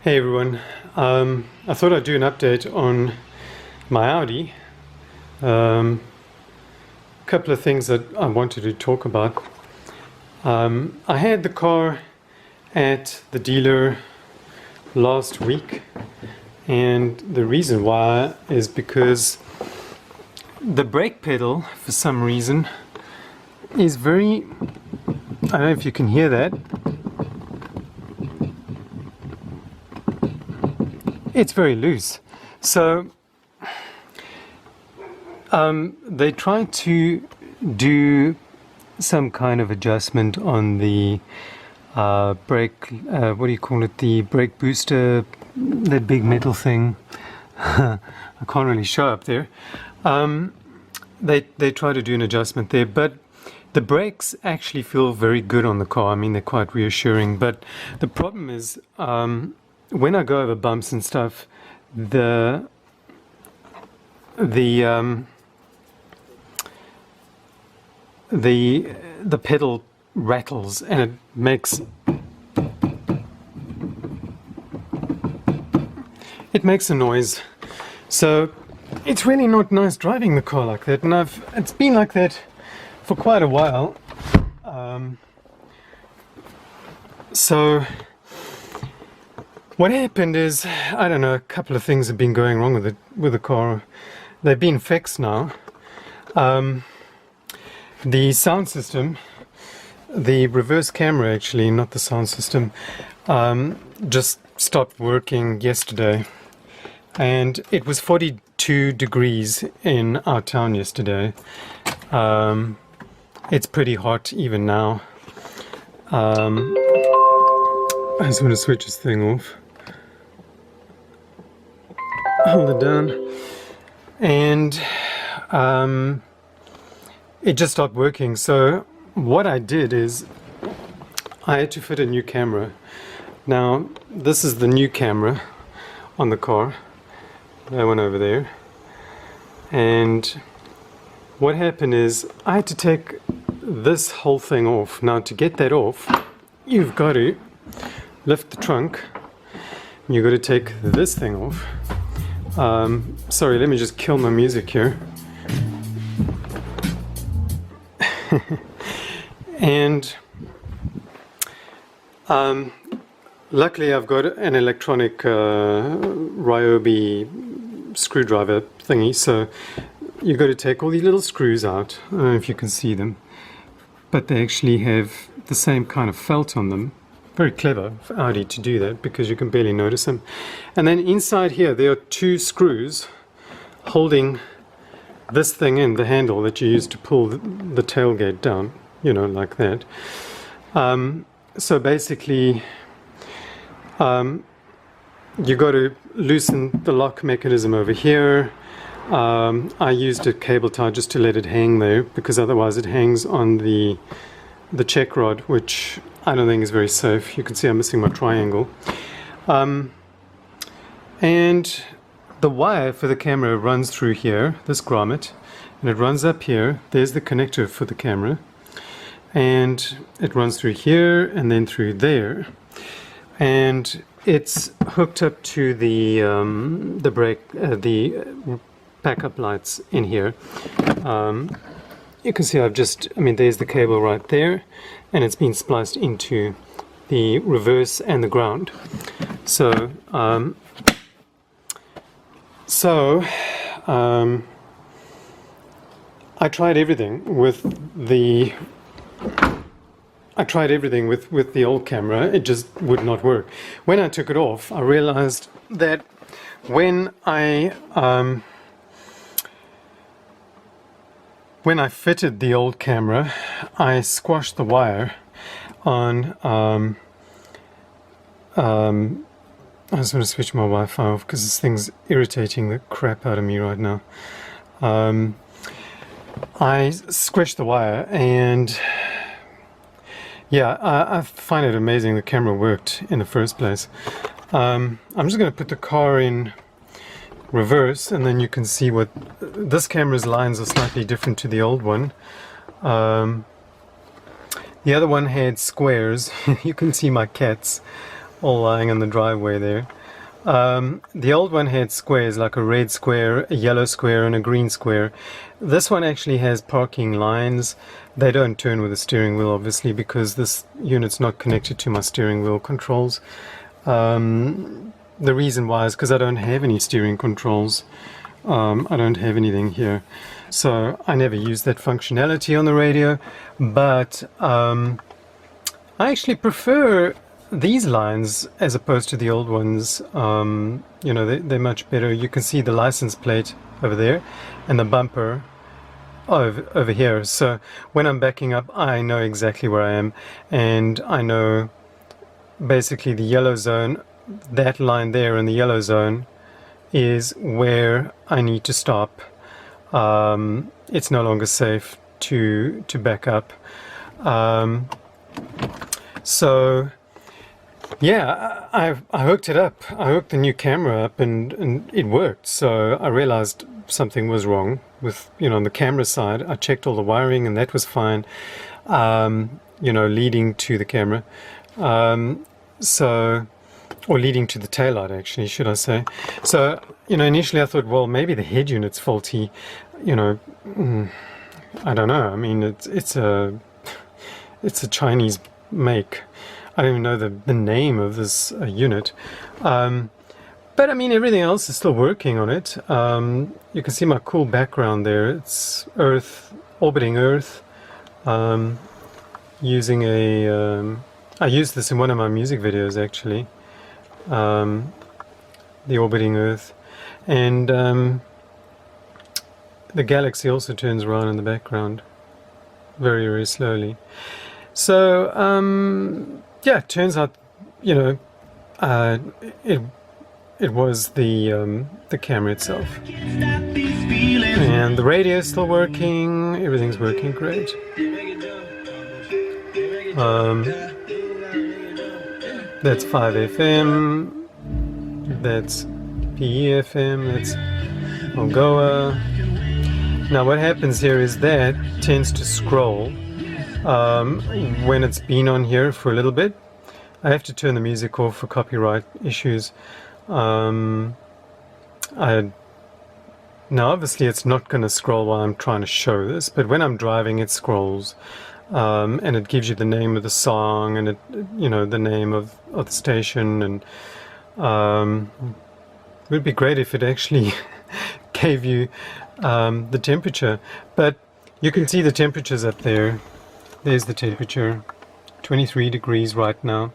Hey everyone, I thought I'd do an update on my Audi. A couple of things that I wanted to talk about. I had the car at the dealer last week, and the reason why is because the brake pedal, for some reason, is very, I don't know if you can hear that. It's very loose. So they tried to do some kind of adjustment on the brake, what do you call it, the brake booster, that big metal thing. I can't really show up there. They try to do an adjustment there, but the brakes actually feel very good on the car. I mean, they're quite reassuring, but the problem is when I go over bumps and stuff, the pedal rattles and it makes a noise. So it's really not nice driving the car like that, and it's been like that for quite a while. So what happened is, I don't know, a couple of things have been going wrong with the car. They've been fixed now. The sound system, the reverse camera actually, not the sound system, just stopped working yesterday. And it was 42 degrees in our town yesterday. It's pretty hot even now. I just want to switch this thing off. Hold it down, and it just stopped working. So what I did is I had to fit a new camera. Now this is the new camera on the car, that one over there, and what happened is I had to take this whole thing off. Now to get that off, you've got to lift the trunk, and you've got to take this thing off. Sorry, let me just kill my music here. And luckily I've got an electronic Ryobi screwdriver thingy, so you've got to take all these little screws out. I don't know if you can see them, but they actually have the same kind of felt on them. Very clever for Audi to do that, because you can barely notice them. And then inside here there are two screws holding this thing in, the handle that you use to pull the tailgate down, you know, like that. So basically you got to loosen the lock mechanism over here. I used a cable tie just to let it hang there, because otherwise it hangs on the check rod, which I don't think is very safe. You can see I'm missing my triangle. And the wire for the camera runs through here, this grommet, and it runs up here. There's the connector for the camera, and it runs through here and then through there, and it's hooked up to the brake, the backup lights in here. You can see there's the cable right there, and it's been spliced into the reverse and the ground. So I tried everything with the old camera. It just would not work. When I took it off, I realized that when I fitted the old camera, I squashed the wire on, I just want to switch my Wi-Fi off because this thing's irritating the crap out of me right now. I squished the wire, and yeah, I find it amazing the camera worked in the first place. I'm just going to put the car in reverse, and then you can see what this camera's lines are slightly different to the old one. The other one had squares. You can see my cats. all lying in the driveway there. The old one had squares, like a red square, a yellow square, and a green square. This one actually has parking lines. They don't turn with the steering wheel, obviously, because this unit's not connected to my steering wheel controls. The reason why is because I don't have any steering controls. I don't have anything here. So I never use that functionality on the radio. But I actually prefer these lines as opposed to the old ones. You know, they're much better. You can see the license plate over there and the bumper over here. So when I'm backing up, I know exactly where I am, and I know basically the yellow zone, that line there in the yellow zone is where I need to stop. It's no longer safe to back up. So yeah, I hooked it up. I hooked the new camera up, and it worked. So I realized something was wrong with, you know, on the camera side. I checked all the wiring and that was fine, you know, leading to the camera. Or leading to the taillight, actually, should I say. So, you know, initially I thought, well, maybe the head unit's faulty. You know, I don't know. I mean, it's a Chinese make. I don't even know the name of this unit. But I mean, everything else is still working on it. You can see my cool background there. It's Earth, orbiting Earth, using a... I used this in one of my music videos, actually. The orbiting Earth. And the galaxy also turns around in the background. Very, very slowly. So, yeah, it turns out, you know, it was the camera itself. And the radio is still working. Everything's working great. That's 5 FM. That's PE FM. That's Algoa. Now what happens here is that tends to scroll when it's been on here for a little bit. I have to turn the music off for copyright issues. Now obviously it's not going to scroll while I'm trying to show this, but when I'm driving it scrolls, and it gives you the name of the song and it, you know, the name of the station, and it would be great if it actually gave you the temperature. But you can see the temperatures up there. There's the temperature, 23 degrees right now.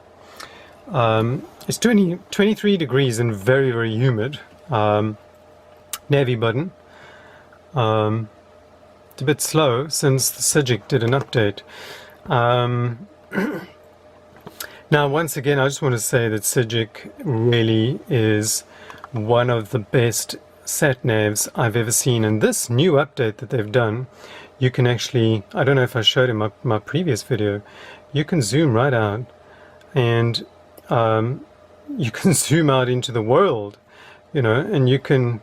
It's 23 degrees and very, very humid. Navy button. It's a bit slow since the Sygic did an update. Now, once again, I just want to say that Sygic really is one of the best sat-navs I've ever seen. And this new update that they've done, you can actually, I don't know if I showed in my previous video, you can zoom right out, and you can zoom out into the world, you know, and you can,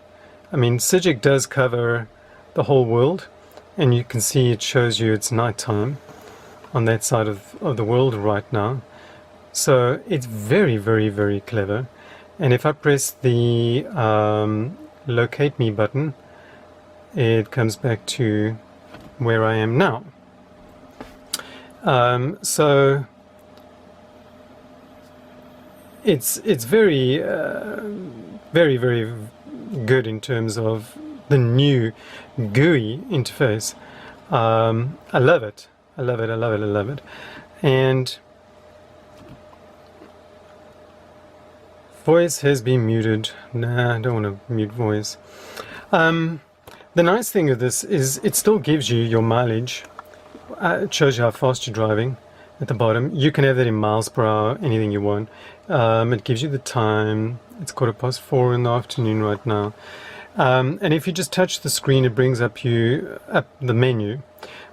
I mean, Sygic does cover the whole world, and you can see it shows you it's nighttime on that side of the world right now. So it's very, very, very clever. And if I press the locate me button, it comes back to where I am now. So it's very, very, very good in terms of the new GUI interface. I love it. I love it. I love it. I love it. And voice has been muted. Nah, I don't want to mute voice. The nice thing of this is it still gives you your mileage. It shows you how fast you're driving at the bottom. You can have that in miles per hour, anything you want. It gives you the time. It's 4:15 in the afternoon right now. And if you just touch the screen, it brings up the menu.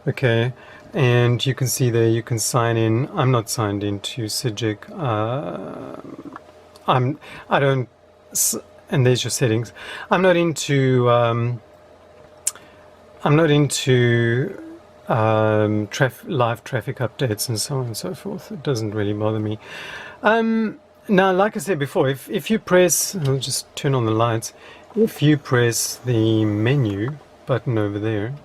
Okay, and you can see there you can sign in. I'm not signed into Sygic. I don't, and there's your settings. I'm not into live traffic updates and so on and so forth. It doesn't really bother me. Now, like I said before, if you press, I'll just turn on the lights. If you press the menu button over there,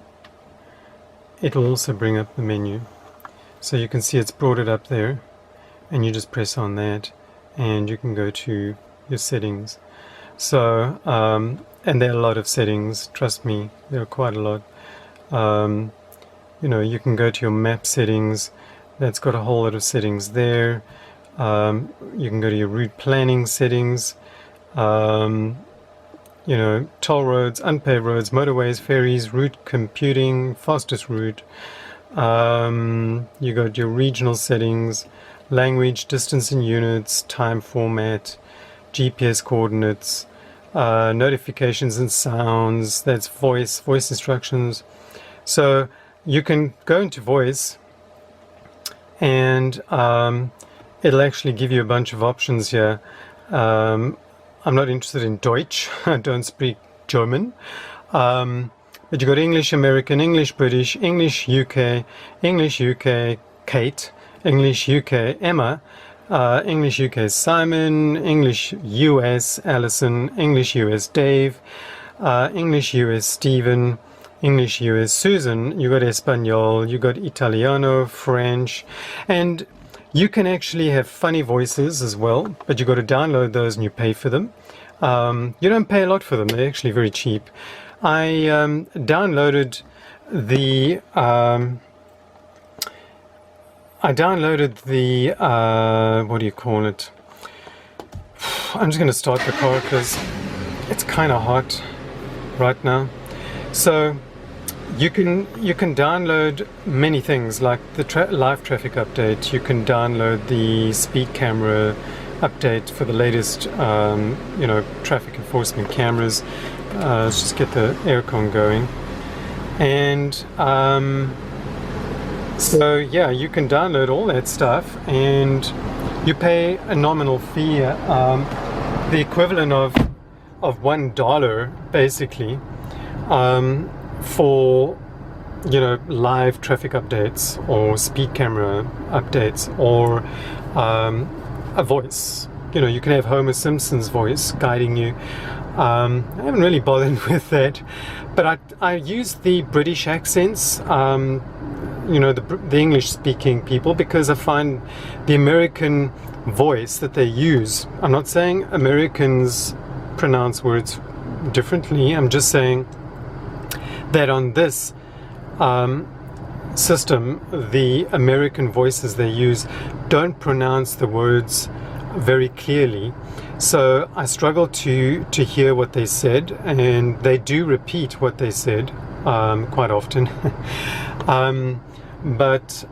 it'll also bring up the menu. So you can see it's brought it up there, and you just press on that, and you can go to your settings. So, and there are a lot of settings, trust me, there are quite a lot. You know, you can go to your map settings, that's got a whole lot of settings there. You can go to your route planning settings, you know, toll roads, unpaved roads, motorways, ferries, route computing, fastest route. You got your regional settings, language, distance in units, time format, GPS coordinates, notifications and sounds, that's voice instructions. So you can go into voice, and it'll actually give you a bunch of options here. I'm not interested in Deutsch, I don't speak German. But you got English American, English British, English UK, Kate, English UK Emma, English UK Simon, English US Alison, English US Dave, English US Stephen, English US Susan. You got Espanol, you got Italiano, French, and you can actually have funny voices as well, but you got to download those and you pay for them. You don't pay a lot for them, they're actually very cheap. I downloaded the what do you call it? I'm just going to start the car because it's kind of hot right now. So you can download many things like the live traffic update. You can download the speed camera update for the latest you know, traffic enforcement cameras. Let's just get the aircon going. And so yeah, you can download all that stuff, and you pay a nominal fee, the equivalent of $1 basically, for, you know, live traffic updates or speed camera updates, or a voice. You know, you can have Homer Simpson's voice guiding you. I haven't really bothered with that, but I use the British accents, you know, the English-speaking people, because I find the American voice that they use. I'm not saying Americans pronounce words differently. I'm just saying that on this system, the American voices they use don't pronounce the words very clearly. So I struggle to hear what they said, and they do repeat what they said quite often. But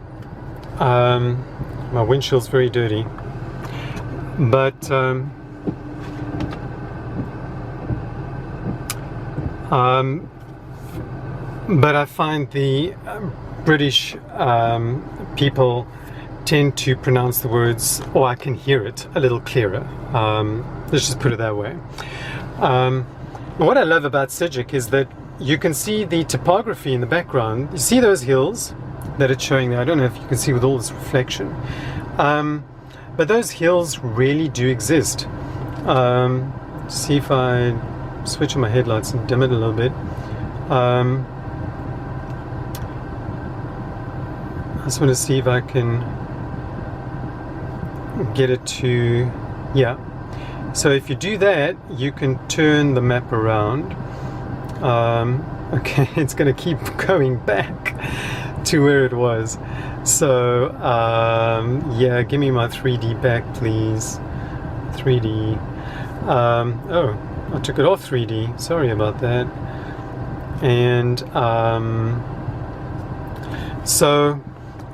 my windshield's very dirty. But I find the British people tend to pronounce the words, or I can hear it a little clearer. Let's just put it that way. What I love about Sygic is that you can see the topography in the background. You see those hills that it's showing there? I don't know if you can see with all this reflection. But those hills really do exist. See if I switch on my headlights and dim it a little bit. I just want to see if I can get it to, yeah. So if you do that, you can turn the map around. Okay, it's going to keep going back to where it was. So yeah, give me my 3D back, please. 3D. Oh, I took it off 3D. Sorry about that. And so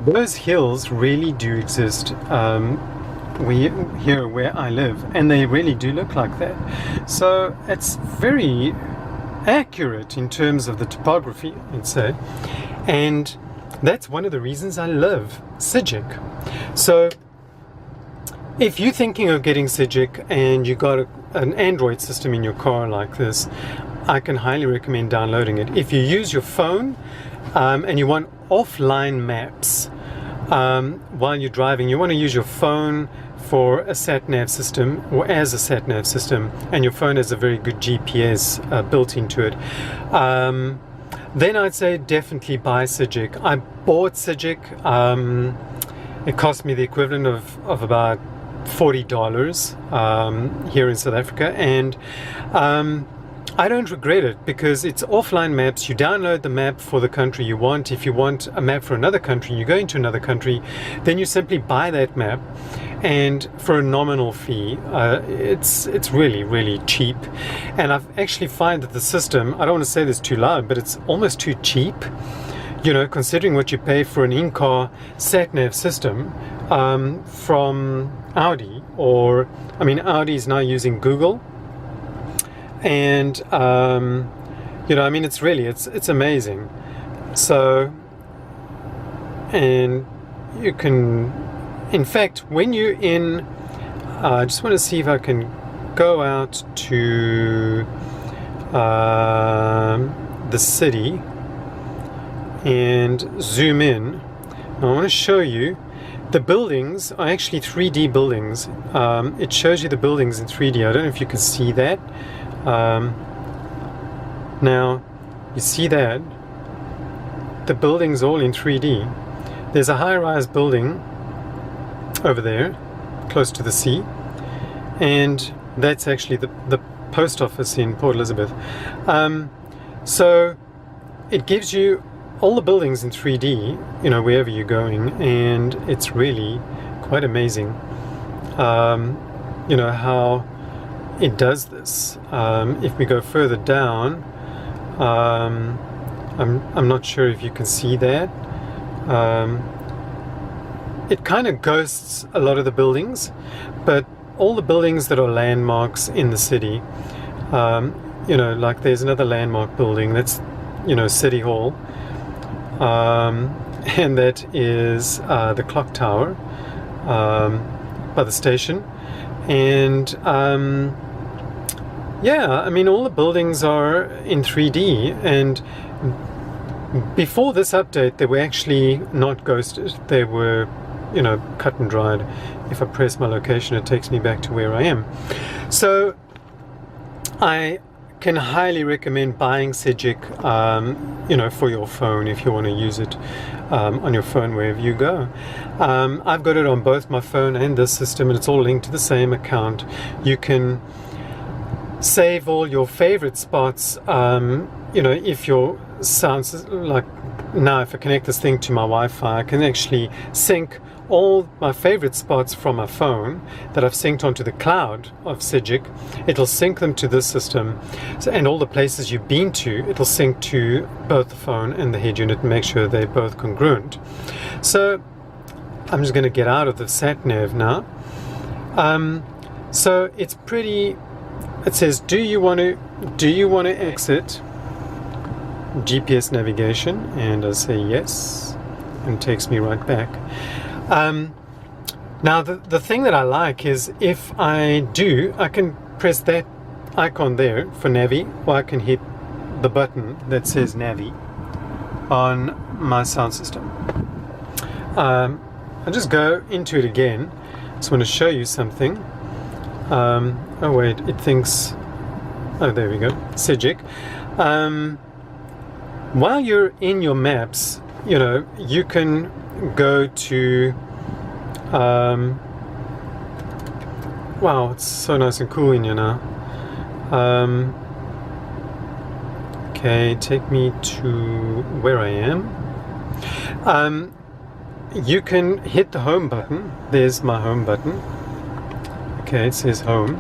those hills really do exist here where I live, and they really do look like that. So it's very accurate in terms of the topography, I'd say, and that's one of the reasons I love Sygic. So if you're thinking of getting Sygic and you got an Android system in your car like this, I can highly recommend downloading it. If you use your phone and you want offline maps while you're driving, you want to use your phone for a sat-nav system, or as a sat-nav system, and your phone has a very good GPS built into it, then I'd say definitely buy Sygic. I bought Sygic. It cost me the equivalent of about $40 here in South Africa, and I don't regret it because it's offline maps. You download the map for the country you want. If you want a map for another country, you go into another country, then you simply buy that map, and for a nominal fee, it's really, really cheap. And I've actually find that the system, I don't want to say this too loud, but it's almost too cheap, you know, considering what you pay for an in-car sat-nav system from Audi, or, I mean, Audi is now using Google. And you know, I mean, it's really, it's amazing. So, and you can, in fact, when you're in, I just want to see if I can go out to the city and zoom in. I want to show you the buildings are actually 3D buildings. It shows you the buildings in 3D. I don't know if you can see that. Now you see that the building's all in 3D. There's a high-rise building over there close to the sea, and that's actually the post office in Port Elizabeth. So it gives you all the buildings in 3D, you know, wherever you're going, and it's really quite amazing, you know, how it does this. If we go further down, I'm not sure if you can see that. It kind of ghosts a lot of the buildings, but all the buildings that are landmarks in the city, you know, like there's another landmark building that's, you know, City Hall, and that is the clock tower by the station. And yeah, I mean, all the buildings are in 3D, and before this update they were actually not ghosted. They were, you know, cut and dried. If I press my location, it takes me back to where I am. So I can highly recommend buying Sygic, you know, for your phone if you want to use it on your phone wherever you go. I've got it on both my phone and this system, and it's all linked to the same account. You can save all your favorite spots, you know, if your sounds, like now if I connect this thing to my Wi-Fi, I can actually sync all my favorite spots from my phone that I've synced onto the cloud of Sygic. It'll sync them to this system, so, and all the places you've been to, it'll sync to both the phone and the head unit and make sure they're both congruent. So I'm just going to get out of the sat nav now. So it's pretty. It says, do you want to exit GPS navigation? And I say yes, and it takes me right back. Now the thing that I like is, if I do, I can press that icon there for Navi, or I can hit the button that says Navi on my sound system. I'll just go into it again. Just want to show you something. Oh wait, it thinks, oh there we go, Sygic. While you're in your maps, you know, you can go to, wow, it's so nice and cool in here now. Okay, take me to where I am. You can hit the home button. There's my home button. Okay, it says home,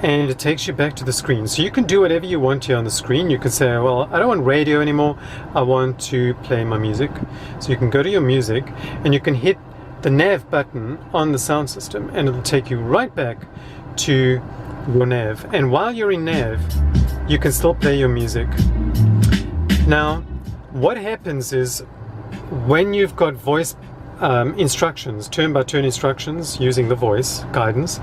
and it takes you back to the screen. So you can do whatever you want here on the screen. You can say, well, I don't want radio anymore, I want to play my music. So you can go to your music, and you can hit the nav button on the sound system, and it'll take you right back to your nav. And while you're in nav, you can still play your music. Now, what happens is, when you've got voice instructions, turn-by-turn instructions using the voice guidance,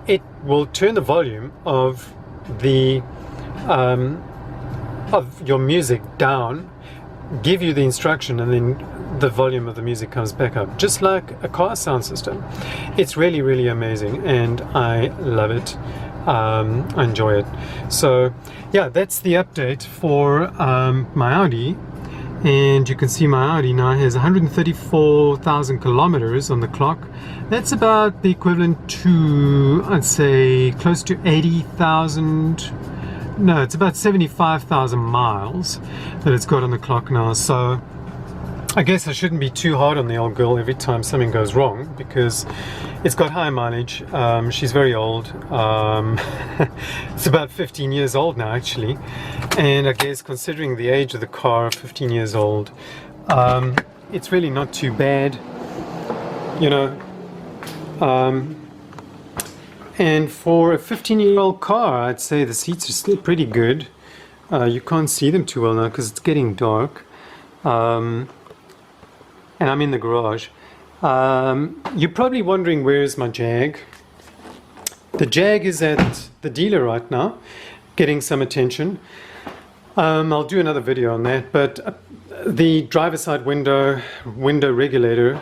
it will turn the volume of the of your music down, give you the instruction, and then the volume of the music comes back up, just like a car sound system. It's really, really amazing, and I love it. I enjoy it. So yeah, that's the update for my Audi. And you can see my Audi now has 134,000 kilometers on the clock. That's about the equivalent to, I'd say, close to 80,000. No, it's about 75,000 miles that it's got on the clock now. So I guess I shouldn't be too hard on the old girl every time something goes wrong, because it's got high mileage. She's very old. It's about 15 years old now, actually. And I guess considering the age of the car, 15 years old, it's really not too bad, you know. And for a 15-year-old car, I'd say the seats are still pretty good. You can't see them too well now because it's getting dark. And I'm in the garage. You're probably wondering, where is my Jag? The Jag is at the dealer right now, getting some attention. I'll do another video on that, but the driver's side window regulator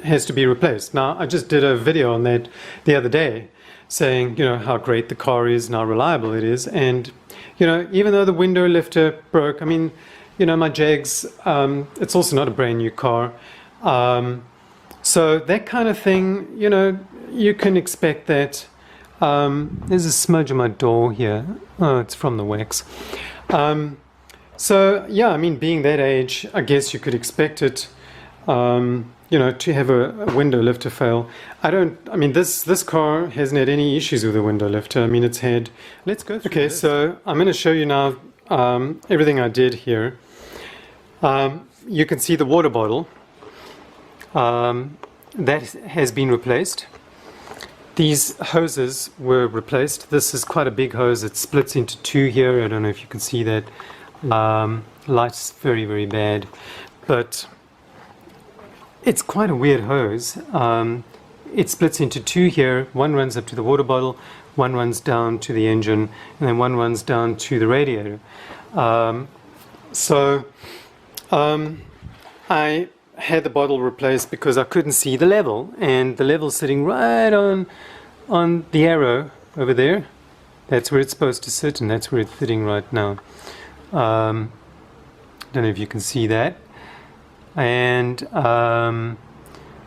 has to be replaced. Now, I just did a video on that the other day, saying, you know, how great the car is and how reliable it is. And, you know, even though the window lifter broke, I mean, you know, my Jag's, it's also not a brand new car. So that kind of thing, you know, you can expect that. There's a smudge on my door here. Oh, it's from the wax. So yeah, I mean, being that age, I guess you could expect it, you know, to have a window lifter fail. I mean, this car hasn't had any issues with the window lifter. I mean, it's had, let's go through Okay, this. So I'm going to show you now everything I did here. You can see the water bottle. That has been replaced. These hoses were replaced. This is quite a big hose. It splits into two here. I don't know if you can see that. Light's very, very bad, but it's quite a weird hose. It splits into two here. One runs up to the water bottle, one runs down to the engine, and then one runs down to the radiator. I had the bottle replaced because I couldn't see the level, and the level's sitting right on the arrow over there. That's where it's supposed to sit, and that's where it's sitting right now. Don't know if you can see that, and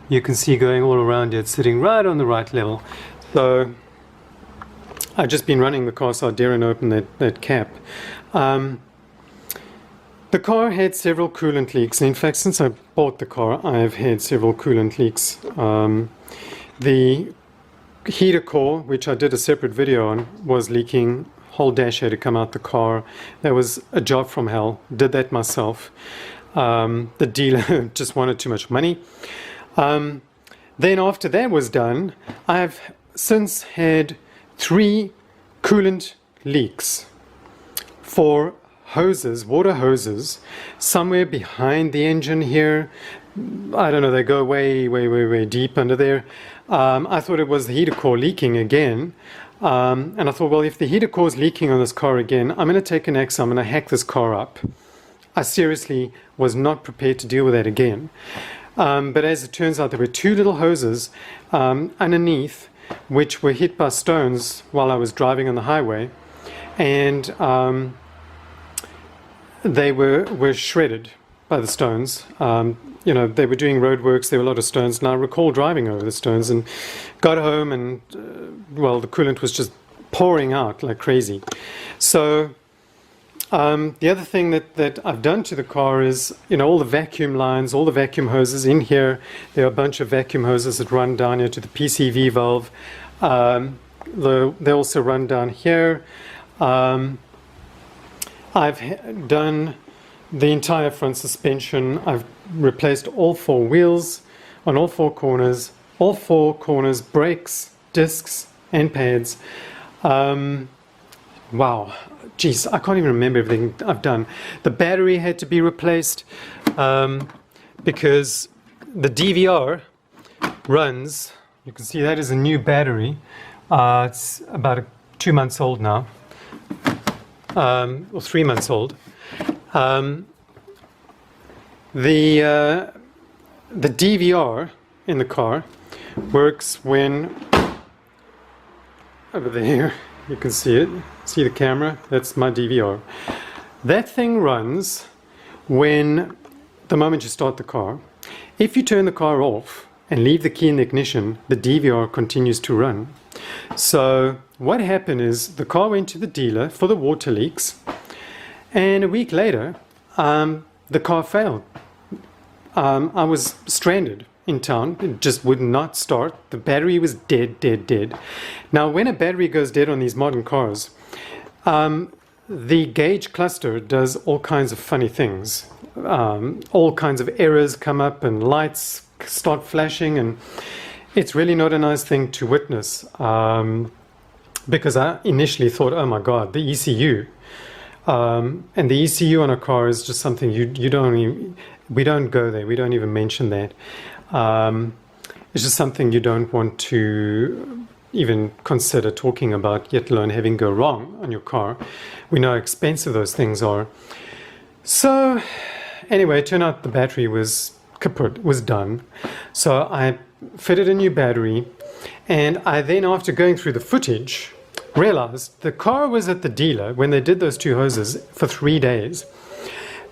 you can see going all around it, sitting right on the right level. So I've just been running the car, so I daren't open that cap. The car had several coolant leaks. In fact, since I bought the car, I've had several coolant leaks. The heater core, which I did a separate video on, was leaking. Whole dash had to come out the car. That was a job from hell. Did that myself. The dealer just wanted too much money. Then after that was done, I've since had 3 coolant leaks for hoses, water hoses, somewhere behind the engine here. I don't know, they go way, way, way, way deep under there. I thought it was the heater core leaking again. And I thought, well, if the heater core is leaking on this car again, I'm going to take an axe, I'm going to hack this car up. I seriously was not prepared to deal with that again. But as it turns out, there were 2 little hoses underneath, which were hit by stones while I was driving on the highway. And they were shredded by the stones. You know, they were doing roadworks, there were a lot of stones, and I recall driving over the stones and got home and, well, the coolant was just pouring out like crazy. So the other thing that I've done to the car is, you know, all the vacuum lines, all the vacuum hoses in here, there are a bunch of vacuum hoses that run down here to the PCV valve. They also run down here. I've done the entire front suspension. I've replaced all 4 wheels on all 4 corners. All 4 corners, brakes, discs, and pads. Wow. Geez, I can't even remember everything I've done. The battery had to be replaced because the DVR runs. You can see that is a new battery. It's about 2 months old now. Or 3 months old. The the DVR in the car works when, over there, you can see it, see the camera, that's my DVR. That thing runs when, the moment you start the car. If you turn the car off and leave the key in the ignition, the DVR continues to run. So what happened is the car went to the dealer for the water leaks, and a week later the car failed. I was stranded in town. It just would not start. The battery was dead. Now when a battery goes dead on these modern cars, the gauge cluster does all kinds of funny things. All kinds of errors come up and lights start flashing, and it's really not a nice thing to witness, because I initially thought, oh my god, the ECU. And the ECU on a car is just something you don't even, we don't go there, we don't even mention that. It's just something you don't want to even consider talking about, yet alone having go wrong on your car. We know how expensive those things are. So anyway, it turned out the battery was kaput, was done. So I fitted a new battery, and I then, after going through the footage, realized the car was at the dealer when they did those two hoses for 3 days.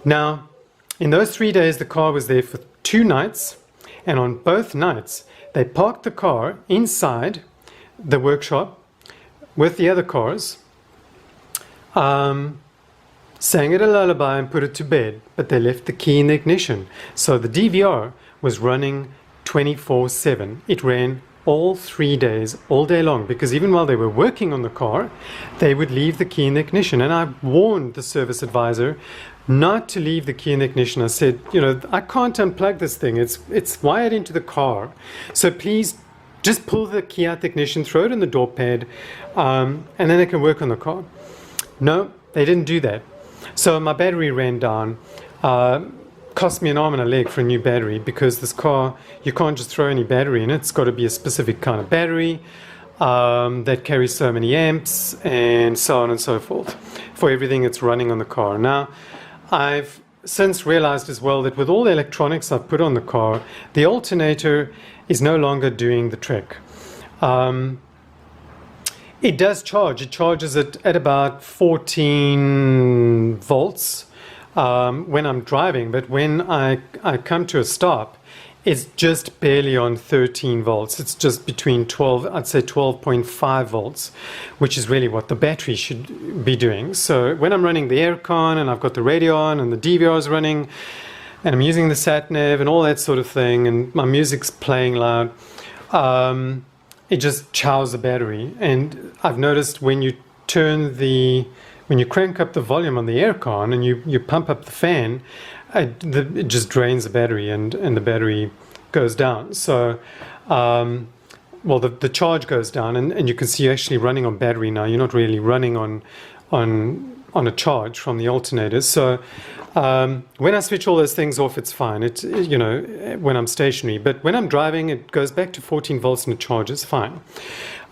Now, in those 3 days, the car was there for 2 nights, and on both nights, they parked the car inside the workshop with the other cars, sang it a lullaby and put it to bed, but they left the key in the ignition. So the DVR was running 24/7. It ran all 3 days, all day long, because even while they were working on the car, they would leave the key in the ignition. And I warned the service advisor not to leave the key in the ignition. I said, you know, I can't unplug this thing. It's wired into the car. So please just pull the key out the ignition, throw it in the door pad, and then they can work on the car. No, they didn't do that. So my battery ran down. Cost me an arm and a leg for a new battery, because this car, you can't just throw any battery in it. It's got to be a specific kind of battery that carries so many amps, and so on and so forth, for everything that's running on the car. Now, I've since realized as well that with all the electronics I've put on the car, the alternator is no longer doing the trick. It does charge. It charges at about 14 volts when I'm driving, but when I come to a stop, it's just barely on 13 volts. It's just between 12, I'd say 12.5 volts, which is really what the battery should be doing. So when I'm running the aircon and I've got the radio on and the DVR is running and I'm using the sat nav and all that sort of thing, and my music's playing loud, it just chows the battery. And I've noticed when you crank up the volume on the aircon and you pump up the fan, it just drains the battery, and the battery goes down. So, well, the charge goes down, and you can see you're actually running on battery now. You're not really running on a charge from the alternators. So when I switch all those things off, it's fine. It's, you know, when I'm stationary. But when I'm driving, it goes back to 14 volts and it charges fine.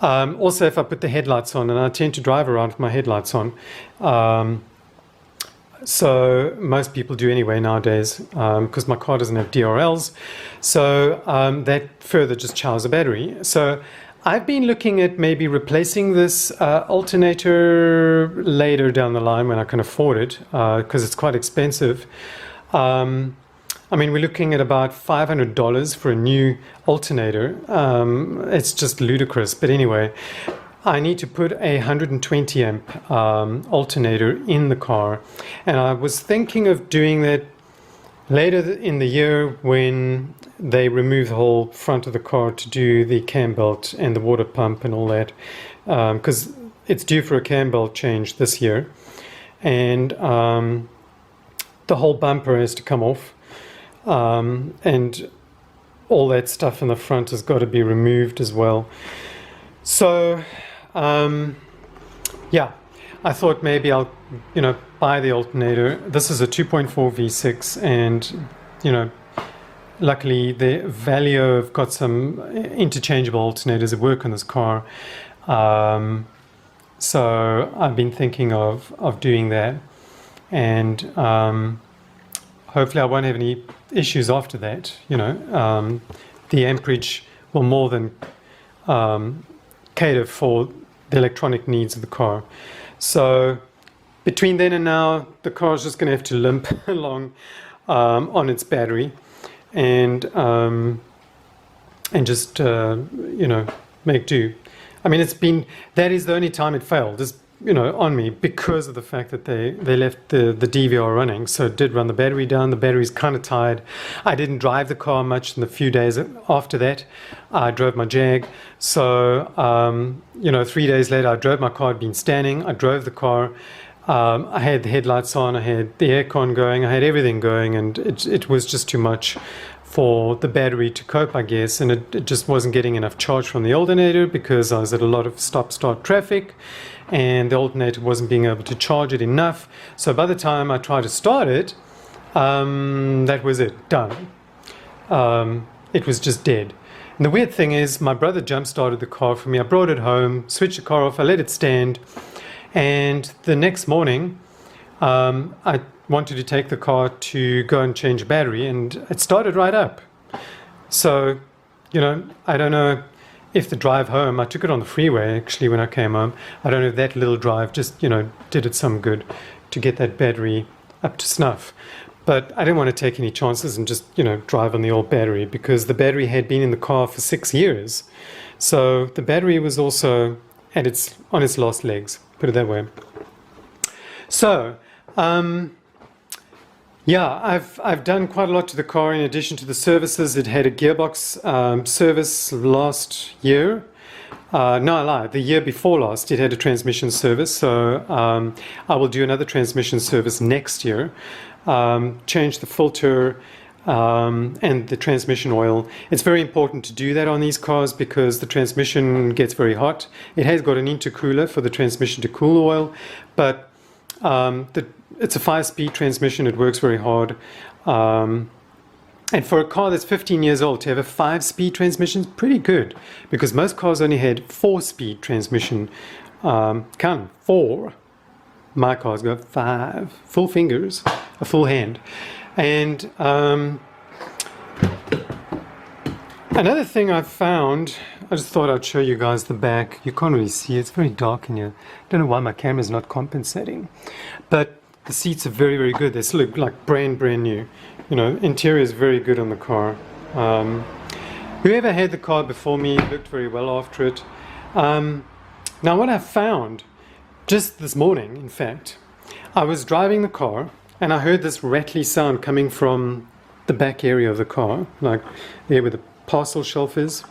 Also, if I put the headlights on, and I tend to drive around with my headlights on, so most people do anyway nowadays, because my car doesn't have DRLs, so that further just chows the battery. So I've been looking at maybe replacing this alternator later down the line when I can afford it, because it's quite expensive. I mean, we're looking at about $500 for a new alternator. It's just ludicrous. But anyway, I need to put a 120 amp alternator in the car. And I was thinking of doing that later in the year when they remove the whole front of the car to do the cam belt and the water pump and all that. Because it's due for a cam belt change this year. And the whole bumper has to come off. And all that stuff in the front has got to be removed as well. So, yeah, I thought maybe I'll, buy the alternator. This is a 2.4 V6, and, luckily the Valeo have got some interchangeable alternators that work on this car. So I've been thinking of doing that, and hopefully I won't have any issues after that. The amperage will more than cater for the electronic needs of the car. So between then and now, the car is just going to have to limp along on its battery, and just make do. I mean, that is the only time it failed, is on me, because of the fact that they left the DVR running. So it did run the battery down. The battery's kind of tired. I didn't drive the car much in the few days after that. I drove my Jag. So 3 days later, I drove my car. I'd been standing. I drove the car. I had the headlights on. I had the aircon going. I had everything going, and it was just too much for the battery to cope, I guess, and it just wasn't getting enough charge from the alternator because I was at a lot of stop-start traffic, and the alternator wasn't being able to charge it enough. So by the time I tried to start it, that was it, done. It was just dead. And the weird thing is, my brother jump-started the car for me. I brought it home, switched the car off, I let it stand, and the next morning, I wanted to take the car to go and change a battery, and it started right up. So, I don't know if the drive home, I took it on the freeway actually when I came home. I don't know if that little drive just, did it some good to get that battery up to snuff. But I didn't want to take any chances and just, drive on the old battery, because the battery had been in the car for 6 years. So the battery was also on its last legs, put it that way. So, I've done quite a lot to the car in addition to the services. It had a gearbox service last year. No, I lied. The year before last, it had a transmission service. So I will do another transmission service next year. Change the filter and the transmission oil. It's very important to do that on these cars because the transmission gets very hot. It has got an intercooler for the transmission to cool oil, but it's a 5-speed transmission. It works very hard. And for a car that's 15 years old, to have a 5-speed transmission is pretty good, because most cars only had 4-speed transmission. Count 4. My car's got 5. Full fingers, a full hand. And another thing I've found, I just thought I'd show you guys the back. You can't really see it. It's very dark in here. I don't know why my camera's not compensating. But the seats are very, very good. They still look like brand new. Interior is very good on the car. Whoever had the car before me looked very well after it. Now what I found, just this morning, in fact, I was driving the car and I heard this rattly sound coming from the back area of the car, like there where the parcel shelf is.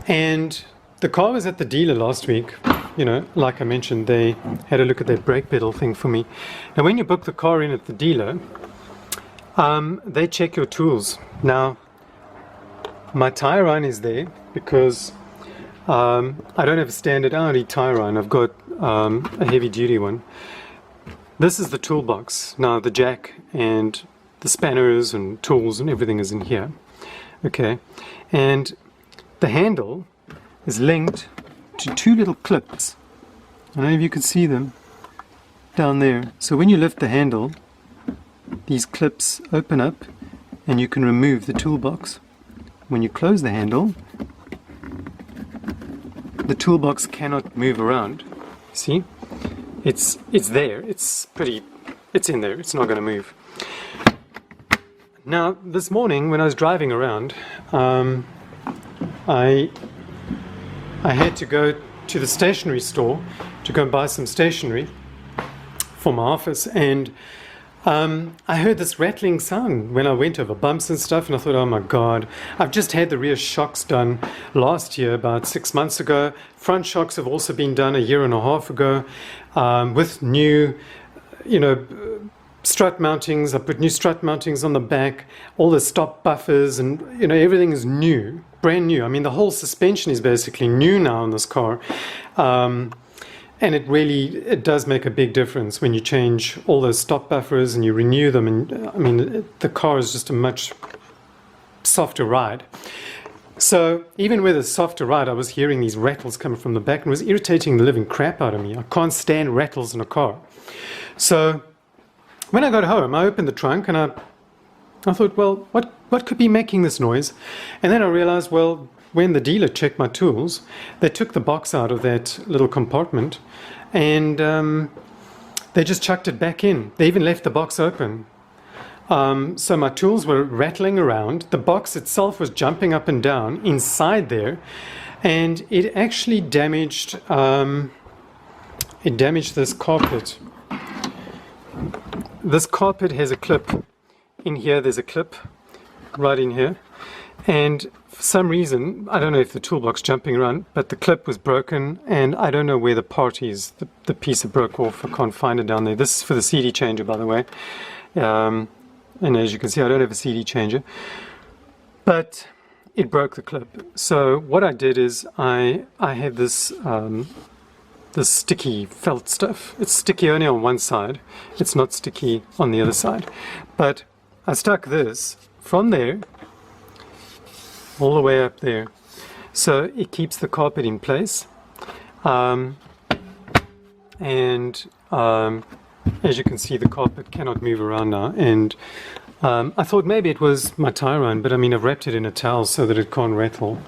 And the car was at the dealer last week. Like I mentioned, they had a look at that brake pedal thing for me. Now, when you book the car in at the dealer, they check your tools. Now, my tire iron is there because I don't have a standard Audi tire iron. I've got a heavy duty one. This is the toolbox. Now, the jack and the spanners and tools and everything is in here. Okay, and the handle is linked to 2 little clips. I don't know if you can see them down there. So when you lift the handle, these clips open up and you can remove the toolbox. When you close the handle, the toolbox cannot move around. See? It's there. It's in there. It's not going to move. Now, this morning when I was driving around, I had to go to the stationery store to go and buy some stationery for my office, and I heard this rattling sound when I went over bumps and stuff, and I thought, oh my god, I've just had the rear shocks done last year, about 6 months ago. Front shocks have also been done a year and a half ago, with new, strut mountings. I put new strut mountings on the back, all the stop buffers, and everything is new, brand new. I mean, the whole suspension is basically new now on this car. And it does make a big difference when you change all those stop buffers and you renew them. And I mean, the car is just a much softer ride. So even with a softer ride, I was hearing these rattles coming from the back, and it was irritating the living crap out of me. I can't stand rattles in a car. So when I got home, I opened the trunk and I thought, well, what could be making this noise? And then I realized, well, when the dealer checked my tools, they took the box out of that little compartment and they just chucked it back in. They even left the box open. So my tools were rattling around. The box itself was jumping up and down inside there, and it actually damaged this carpet. This carpet has a clip. In here there's a clip right in here, and for some reason, I don't know if the toolbox jumping around, but the clip was broken, and I don't know where the part is. The piece that broke off, I can't find it down there. This is for the CD changer, by the way. And as you can see, I don't have a CD changer, but it broke the clip. So what I did is I have this this sticky felt stuff. It's sticky only on one side. It's not sticky on the other side. But I stuck this from there all the way up there, so it keeps the carpet in place. As you can see, the carpet cannot move around now, and I thought maybe it was my tire iron, but I mean, I've wrapped it in a towel so that it can't rattle.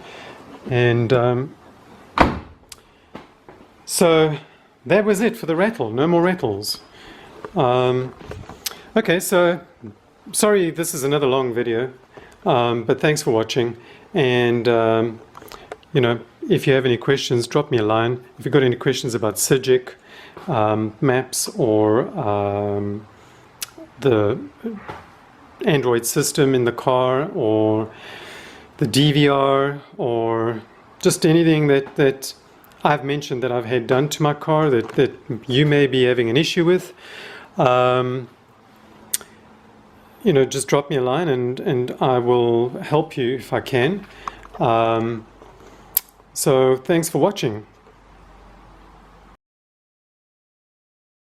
And so that was it for the rattle. No more rattles. Okay, so sorry this is another long video, but thanks for watching. And you know, if you have any questions, drop me a line. If you've got any questions about Sygic Maps or the Android system in the car, or the DVR, or just anything that I've mentioned that I've had done to my car that you may be having an issue with, you know, just drop me a line and I will help you if I can. So thanks for watching.